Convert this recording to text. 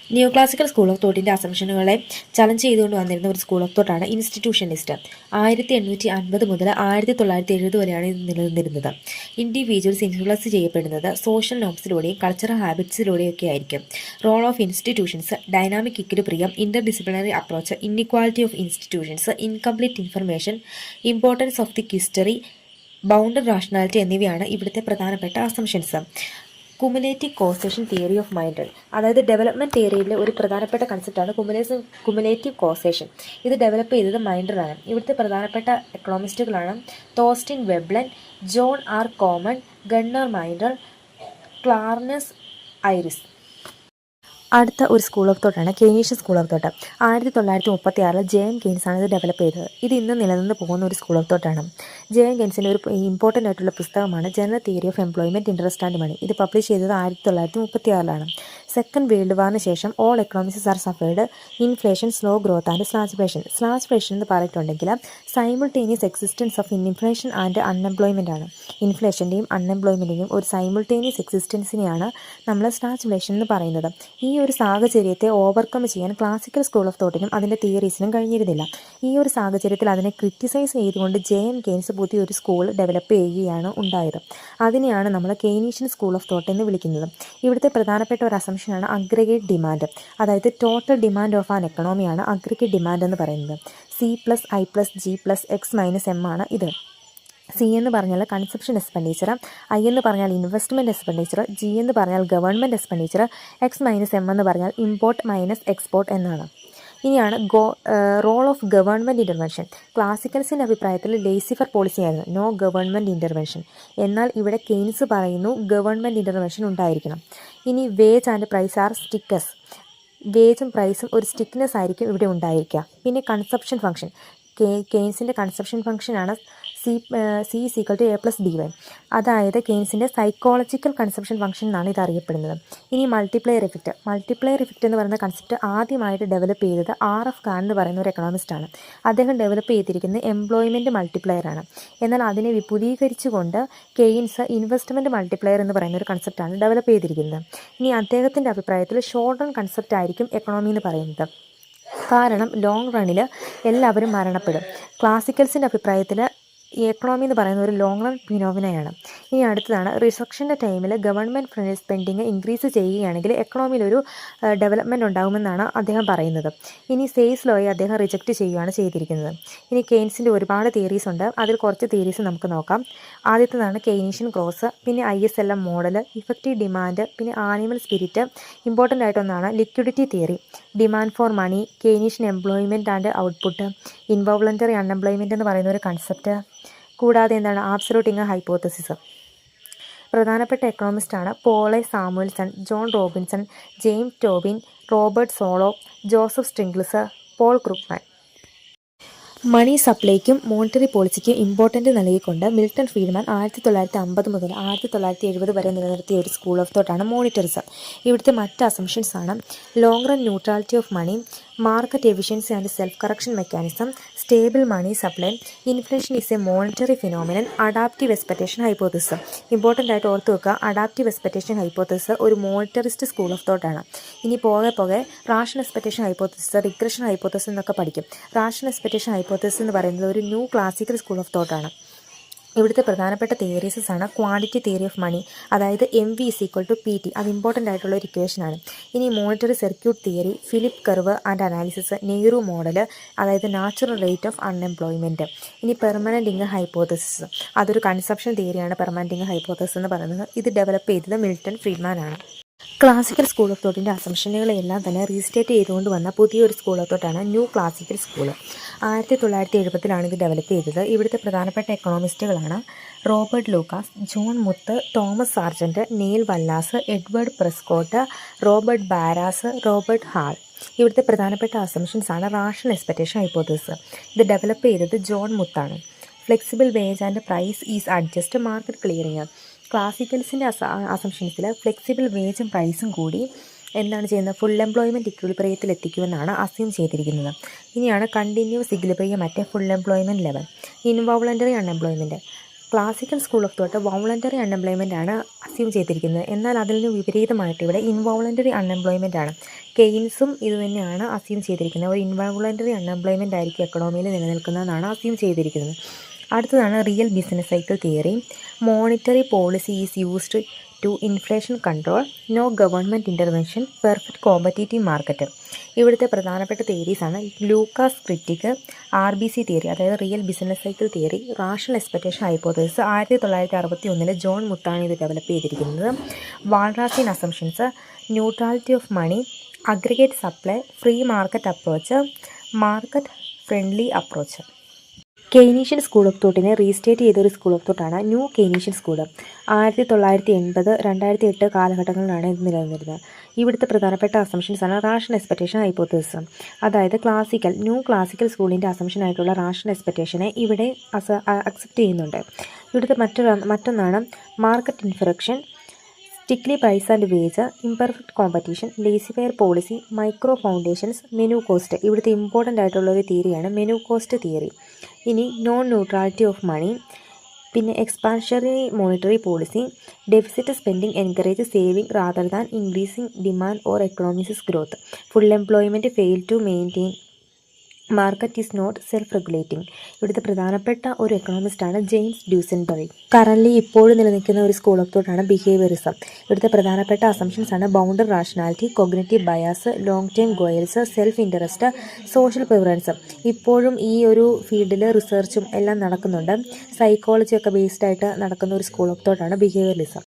New classical school of തോട്ടിൻ്റെ അസംഷനുകളെ challenge ചെയ്തുകൊണ്ട് വന്നിരുന്ന ഒരു സ്കൂൾ ഓഫ് തോട്ടാണ് ഇൻസ്റ്റിറ്റ്യൂഷനിസ്റ്റ്. 1850 മുതൽ 1970 വരെയാണ് ഇത് നിലനിന്നിരുന്നത്. ഇൻഡിവിജ്വൽസ് ഇൻഫ്ലുവൻസ് ചെയ്യപ്പെടുന്നത് സോഷ്യൽ നോംസിലൂടെയും കൾച്ചറൽ ഹാബിറ്റ്സിലൂടെയൊക്കെ ആയിരിക്കും. Role of institutions, dynamic equilibrium, interdisciplinary approach, inequality of institutions, incomplete information, importance of the history, bounded rationality എന്നിവയാണ് ഇവിടുത്തെ പ്രധാനപ്പെട്ട assumptions. Cumulative causation theory of mind, അതായത് ഡെവലപ്മെൻറ്റ് തിയറിയിലെ ഒരു പ്രധാനപ്പെട്ട കൺസെപ്റ്റാണ് കുമുലേറ്റീവ് കോസേഷൻ. ഇത് ഡെവലപ്പ് ചെയ്തത് മൈൻഡറാണ്. ഇവിടുത്തെ പ്രധാനപ്പെട്ട എക്കണോമിസ്റ്റുകളാണ് Thorstein Veblen, John R Common, Gunnar Myrdal, Clarence Ayres. അടുത്ത ഒരു സ്കൂൾ ഓഫ് തോട്ടാണ് Keynesian school of thought. 1936 Jane Keynes ആണ് ഇത് ഡെവലപ്പ് ചെയ്തത്. ഇത് ഇന്ന് നിലനിന്ന് പോകുന്ന ഒരു സ്കൂൾ ഓഫ് തോട്ടാണ്. ജെയിൻ കെയ്ൻസിൻ്റെ ഒരു ഇമ്പോർട്ടൻ്റ് ആയിട്ടുള്ള പുസ്തകമാണ് general theory of employment, interest and money. ഇത് പബ്ലിഷ് ചെയ്തത് 1936 സെക്കൻഡ് വേൾഡ് വാറിന് ശേഷം all economics are suffered inflation, slow growth and stagflation. Stagflation എന്ന് പറഞ്ഞിട്ടുണ്ടെങ്കിൽ simultaneous existence of inflation and unemployment ആണ്. ഇൻഫ്ലേഷൻ്റെയും അൺഎംപ്ലോയ്മെൻറ്റിൻ്റെയും ഒരു സൈമിൾട്ടേനിയസ് എക്സിസ്റ്റൻസിനെയാണ് നമ്മൾ സ്ലാഗ്ഫ്ലേഷൻ എന്ന് പറയുന്നത്. ഈ ഒരു സാഹചര്യത്തെ ഓവർകം ചെയ്യാൻ ക്ലാസിക്കൽ സ്കൂൾ ഓഫ് തോട്ടിനും അതിൻ്റെ തിയറീസിനും കഴിഞ്ഞിരുന്നില്ല. ഈ ഒരു സാഹചര്യത്തിൽ അതിനെ ക്രിറ്റിസൈസ് ചെയ്തുകൊണ്ട് ജെയിൻ കെയ്ൻസ് പുതിയൊരു സ്കൂൾ ഡെവലപ്പ് ചെയ്യുകയാണ് ഉണ്ടായത്. അതിനെയാണ് നമ്മൾ കെയ്നീഷ്യൻ സ്കൂൾ ഓഫ് തോട്ട് എന്ന് വിളിക്കുന്നത്. ഇവിടുത്തെ പ്രധാനപ്പെട്ട ഒരു അസംഷനാണ് അഗ്രിഗേറ്റ് ഡിമാൻഡ്, അതായത് ടോട്ടൽ ഡിമാൻഡ് ഓഫ് ആൻ എക്കണോമിയാണ് അഗ്രിഗേറ്റ് ഡിമാൻഡ് എന്ന് പറയുന്നത്. C+I+G+X-M ആണ് ഇത്. സി എന്ന് പറഞ്ഞാൽ കൺസപ്ഷൻ എക്സ്പെൻഡിച്ചർ, ഐ എന്ന് പറഞ്ഞാൽ ഇൻവെസ്റ്റ്മെൻറ്റ് എക്സ്പെൻഡിച്ചർ, ജി എന്ന് പറഞ്ഞാൽ ഗവൺമെൻറ് എക്സ്പെൻഡിച്ചർ, X-M എന്ന് പറഞ്ഞാൽ ഇമ്പോർട്ട് മൈനസ് എക്സ്പോർട്ട് എന്നാണ്. ഇനിയാണ് റോൾ ഓഫ് ഗവൺമെൻറ് ഇൻ്റർവെൻഷൻ. ക്ലാസിക്കൽസിൻ്റെ അഭിപ്രായത്തിൽ ലേസിഫർ പോളിസി ആയിരുന്നു, നോ ഗവൺമെൻറ് ഇൻ്റർവെൻഷൻ. എന്നാൽ ഇവിടെ കെയ്ൻസ് പറയുന്നു ഗവൺമെൻറ് ഇൻ്റർവെൻഷൻ ഉണ്ടായിരിക്കണം. ഇനി വേജ് ആൻഡ് പ്രൈസ് ആർ സ്റ്റിക്കസ്, വേജും പ്രൈസും ഒരു സ്റ്റിക്നെസ് ആയിരിക്കും ഇവിടെ ഉണ്ടായിരിക്കുക. പിന്നെ കൺസപ്ഷൻ ഫംഗ്ഷൻ, കെയ്ൻസിൻ്റെ കൺസപ്ഷൻ ഫംഗ്ഷനാണ് C = A+BY, അതായത് കെയ്ൻസിൻ്റെ സൈക്കോളജിക്കൽ കൺസപ്ഷൻ ഫംഗ്ഷൻ എന്നാണ് ഇത് അറിയപ്പെടുന്നത്. ഇനി മൾട്ടിപ്ലയർ എഫക്റ്റ്. മൾട്ടിപ്ലയർ എഫക്റ്റ് എന്ന് പറയുന്ന കൺസെപ്റ്റ് ആദ്യമായിട്ട് ഡെവലപ്പ് ചെയ്തത് RF കാൻ എന്ന് പറയുന്ന ഒരു എക്കണോമിസ്റ്റാണ്. അദ്ദേഹം ഡെവലപ്പ് ചെയ്തിരിക്കുന്നത് എംപ്ലോയ്മെൻറ്റ് മൾട്ടിപ്ലയർ ആണ്. എന്നാൽ അതിനെ വിപുലീകരിച്ചുകൊണ്ട് കെയ്ൻസ് ഇൻവെസ്റ്റ്മെൻറ്റ് മൾട്ടിപ്ലയർ എന്ന് പറയുന്ന ഒരു കൺസെപ്റ്റാണ് ഡെവലപ്പ് ചെയ്തിരിക്കുന്നത്. ഇനി അദ്ദേഹത്തിൻ്റെ അഭിപ്രായത്തിൽ ഷോർട്ട് റൺ കൺസെപ്റ്റ് ആയിരിക്കും എക്കണോമി എന്ന് പറയുന്നത്. കാരണം ലോങ് റണ്ണിൽ എല്ലാവരും മരണപ്പെടും. ക്ലാസിക്കൽസിൻ്റെ അഭിപ്രായത്തിൽ ഈ എക്കണോമി എന്ന് പറയുന്ന ഒരു ലോങ് റൺ ഫിനോമിനയാണ്. ഇനി അടുത്തതാണ് റിസക്ഷൻ്റെ ടൈമിൽ ഗവൺമെൻറ് സ്പെൻഡിങ് ഇൻക്രീസ് ചെയ്യുകയാണെങ്കിൽ എക്കണോമിയിലൊരു ഡെവലപ്മെൻറ്റ് ഉണ്ടാകുമെന്നാണ് അദ്ദേഹം പറയുന്നത്. ഇനി സെയ്സ് ലോയെ അദ്ദേഹം റിജക്റ്റ് ചെയ്യുകയാണ് ചെയ്തിരിക്കുന്നത്. ഇനി കെയ്ൻസിൻ്റെ ഒരുപാട് തിയറീസ് ഉണ്ട്, അതിൽ കുറച്ച് തിയറീസ് നമുക്ക് നോക്കാം. ആദ്യത്തേതാണ് കെയ്നീഷ്യൻ ക്രോസ്, പിന്നെ ISLM മോഡൽ, ഇഫക്റ്റീവ് ഡിമാൻഡ്, പിന്നെ ആനിമൽ സ്പിരിറ്റ്. ഇമ്പോർട്ടൻ്റ് ആയിട്ടൊന്നാണ് liquidity theory, demand for money, Keynesian employment and output, involuntary unemployment എന്ന് പറയുന്ന ഒരു കൺസെപ്റ്റ്. കൂടാതെ എന്താണ് ആബ്സലൂട്ട് ഇൻകം ഹൈപ്പോത്തസിസ്. പ്രധാനപ്പെട്ട എക്കണോമിസ്റ്റാണ് Paul A Samuelson, John Robinson, James Tobin, Robert Solow, Joseph Stiglitz, Paul Krugman. Money സപ്ലൈക്കും monetary പോളിസിക്കും ഇമ്പോർട്ടൻ്റ് നൽകിക്കൊണ്ട് മിൽട്ടൺ ഫ്രീഡ്മാൻ 1950 മുതൽ 1970 വരെ നിലനിർത്തിയ ഒരു സ്കൂൾ ഓഫ് തോട്ടാണ് മോണിറ്ററിസം. ഇവിടുത്തെ മറ്റ് അസംഷൻസ് ആണ് long run neutrality of money, market efficiency and self correction mechanism, stable money supply, inflation is a monetary phenomenon, adaptive expectation hypothesis. Important ആയിട്ട് ഓർത്ത് വെക്കുക, അഡാപ്റ്റീവ് എക്സ്പെക്റ്റേഷൻ ഹൈപ്പോത്തസിസ് ഒരു മോണിറ്ററിസ്റ്റ് സ്കൂൾ ഓഫ് തോട്ടാണ്. ഇനി പോകെ rational expectation hypothesis, regression hypothesis എന്നൊക്കെ പഠിക്കും. Rational expectation hypothesis എന്ന് പറയുന്നത് ഒരു ന്യൂ ക്ലാസിക്കൽ സ്കൂൾ ഓഫ് തോട്ടാണ്. ഇവിടുത്തെ പ്രധാനപ്പെട്ട തിയറീസസ് ആണ് ക്വാണ്ടിറ്റി തിയറി ഓഫ് മണി, അതായത് MV = PT, അത് ഇമ്പോർട്ടൻ്റ് ആയിട്ടുള്ള ഒരു ഇക്വേഷനാണ്. ഇനി monetary circuit theory, Phillip curve and analysis, NAIRU model, അതായത് നാച്ചുറൽ റേറ്റ് ഓഫ് അൺഎംപ്ലോയ്മെൻറ്റ്. ഇനി പെർമനൻറ്റ് ഇൻകം ഹൈപ്പോത്തസിസ്, അതൊരു കൺസപ്ഷൻ തിയറിയാണ് പെർമനൻറ്റ് ഇൻകം ഹൈപ്പോത്തസിസ് എന്ന് പറയുന്നത്. ഇത് ഡെവലപ്പ് ചെയ്തത് മിൽട്ടൺ ഫ്രീഡ്മാൻ ആണ്. ക്ലാസിക്കൽ സ്കൂൾ ഓഫ് തോട്ടിൻ്റെ അസംഷനുകളെല്ലാം തന്നെ റീസ്റ്റേറ്റ് ചെയ്തുകൊണ്ട് വന്ന പുതിയൊരു സ്കൂൾ ഓഫ് തോട്ടാണ് ന്യൂ ക്ലാസിക്കൽ സ്കൂൾ. 1970 ഇത് ഡെവലപ്പ് ചെയ്തത്. ഇവിടുത്തെ പ്രധാനപ്പെട്ട എക്കണോമിസ്റ്റുകളാണ് Robert Lucas, John Muth, Thomas Sargent, Neil Wallace, Edward Prescott, Robert ബാരാസ്, Robert Hall. ഇവിടുത്തെ പ്രധാനപ്പെട്ട അസംഷൻസ് ആണ് റാഷണൽ എക്സ്പെക്റ്റേഷൻ ഹൈപ്പോത്തസിസ്. ഇത് ഡെവലപ്പ് ചെയ്തത് ജോൺ മുത്താണ്. Flexible wage and price is adjust market clearing. ക്ലാസിക്കൽസിൻ്റെ അസംഷൻസിൽ ഫ്ലെക്സിബിൾ വേജും പ്രൈസും കൂടി എന്താണ് ചെയ്യുന്നത്, ഫുൾ എംപ്ലോയ്മെൻറ്റ് ഇക്വിലിബ്രിയത്തിൽ എത്തിക്കുമെന്നാണ് അസ്യൂം ചെയ്തിരിക്കുന്നത്. ഇനിയാണ് continuous equilibrium at full employment level, involuntary unemployment. Classical school of thought voluntary unemployment ആണ് അസ്യൂം ചെയ്തിരിക്കുന്നത്. എന്നാൽ അതിൽ നിന്ന് വിപരീതമായിട്ട് ഇവിടെ ഇൻവോളണ്ടറി അൺഎംപ്ലോയ്മെൻ്റ് ആണ്. കെയ്ൻസും ഇത് തന്നെയാണ് അസ്യൂം ചെയ്തിരിക്കുന്നത്. ഒരു ഇൻവോളണ്ടറി അൺഎംപ്ലോയ്മെൻ്റ് ആയിരിക്കും എക്കണോമിയിൽ നിലനിൽക്കുന്നതെന്നാണ് അസ്യൂം ചെയ്തിരിക്കുന്നത്. അടുത്തതാണ് real business cycle theory. Monetary policy is used to inflation control, no government intervention, perfect competitive market. ഇവിടുത്തെ പ്രധാനപ്പെട്ട തിയറീസാണ് ലൂക്കാസ് ക്രിറ്റിക്, RBC തിയറി, അതായത് real business cycle theory, rational expectation hypothesis. 1961 John മുത്താണ് ഇത് develop ചെയ്തിരിക്കുന്നത്. Walrasian assumptions, neutrality of money, aggregate supply, free market approach, market friendly approach. Keynesian school of തോട്ടിനെ restate ചെയ്തൊരു school of തോട്ടാണ് new Keynesian school. 1980, 2008 കാലഘട്ടങ്ങളിലാണ് ഇത് നിലനിന്നിരുന്നത്. ഇവിടുത്തെ പ്രധാനപ്പെട്ട അസംഷൻസാണ് റാഷണൽ എക്സ്പെക്റ്റേഷൻ ഹൈപ്പോത്തസിസ്. അതായത് ന്യൂ ക്ലാസിക്കൽ സ്കൂളിൻ്റെ അസംഷനായിട്ടുള്ള റാഷണൽ എക്സ്പെക്റ്റേഷനെ ഇവിടെ അക്സെപ്റ്റ് ചെയ്യുന്നുണ്ട്. ഇവിടുത്തെ മറ്റൊന്നാണ് market inflection, sticky price and wage, imperfect competition, laissez-faire policy, micro foundations, menu cost. ഇവിടുത്തെ ഇമ്പോർട്ടൻ്റ് ആയിട്ടുള്ള ഒരു തിയറിയാണ് മെനു കോസ്റ്റ് തിയറി. ഇനി നോൺ ന്യൂട്രാലിറ്റി ഓഫ് മണി, പിന്നെ expansionary monetary policy, deficit spending encourage saving rather than increasing demand or economics growth, full employment fail to maintain, market is not self regulating. ഇവിടുത്തെ പ്രധാനപ്പെട്ട ഒരു എക്കണോമിസ്റ്റാണ് James ഡ്യൂസൻബറി. Currently ഇപ്പോഴും നിലനിൽക്കുന്ന ഒരു school of തോട്ടാണ് behaviourism. ഇവിടുത്തെ പ്രധാനപ്പെട്ട അസംഷൻസാണ് bounded rationality, cognitive bias, long time goals, self interest, social preference. ഇപ്പോഴും ഈ ഒരു ഫീൽഡിൽ റിസർച്ചും എല്ലാം നടക്കുന്നുണ്ട്. സൈക്കോളജിയൊക്കെ ബേസ്ഡ് ആയിട്ട് നടക്കുന്ന ഒരു സ്കൂൾ ഓഫ് തോട്ടാണ് ബിഹേവിയറിസം.